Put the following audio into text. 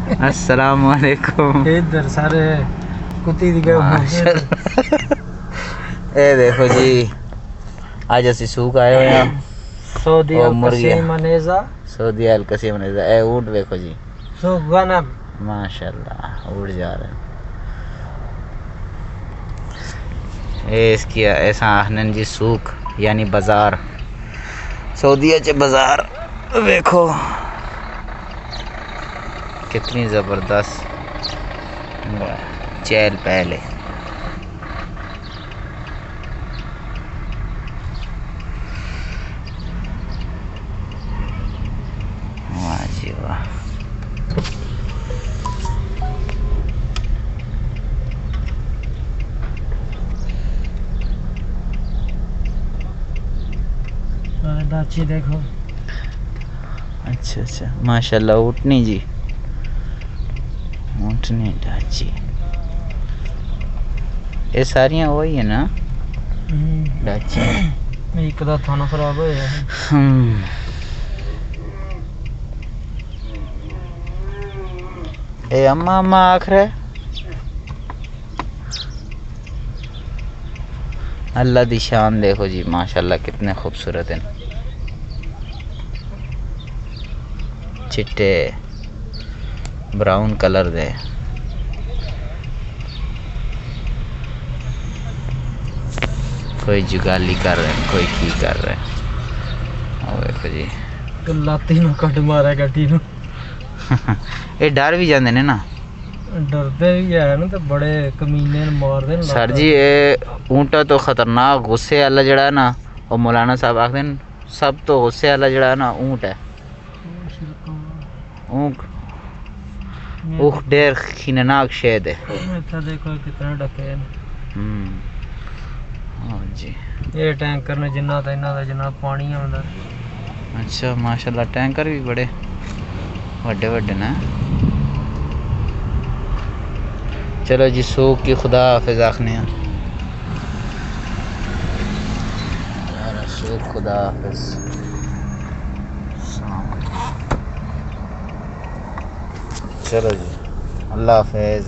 अस्सलाम वालेकुम। इधर सारे कुत्ती दी गए। ए देखो जी, आज असी सूक आए हुए हैं। सऊदी ओ अल मुर्गियां, कसीम अनेजा सऊदी अल कसीम ने ए ऊँट देखो जी, सूक गनम। माशाल्लाह उड़ जा रहे हैं। ए इसकी ऐसा आखनन जी सूक यानी बाजार, सऊदीया च बाजार देखो कितनी ज़बरदस्त चहल पहल है। वाह जी वाह। दाची देखो। अच्छा अच्छा माशाल्लाह ऊँटनी जी, ऊँटनी डाची ये सारियां वही है ना डाची। एक दा थाना खराब होया है। ए अम्मा अम्मा आख रहे अल्लाह दी शान देखो जी, माशाल्लाह कितने खूबसूरत हैं। चिट्टे ब्राउन कलर दे, कोई जुगाली कर रहे हैं, कोई की कर रहे हैं। और देखो जी तो लाती नु कट मारा गड्डी नु। ये डर भी जाते ने ना, डरते भी है ना, तो बड़े कमीने मार दे। सर जी ये ऊँटा तो खतरनाक गुस्से वाला जड़ा है ना, और मौलाना साहब आखते हैं सब तो गुस्से वाला जड़ा है ना ऊँट है। ऊँट ढेर खीननाक शेद है। अच्छा देखो कितना डके हैं। हाँ जी ये टैंकर ने जिन्ना था इन्ना दा जिन्ना पानी आंदा। अच्छा माशाल्लाह टैंकर भी बड़े वड्डे वड्डे ना। चलो जी सूक की खुदा हाफिज आखने सूक खुदा हाफिज। चलो जी अल्लाह हाफिज।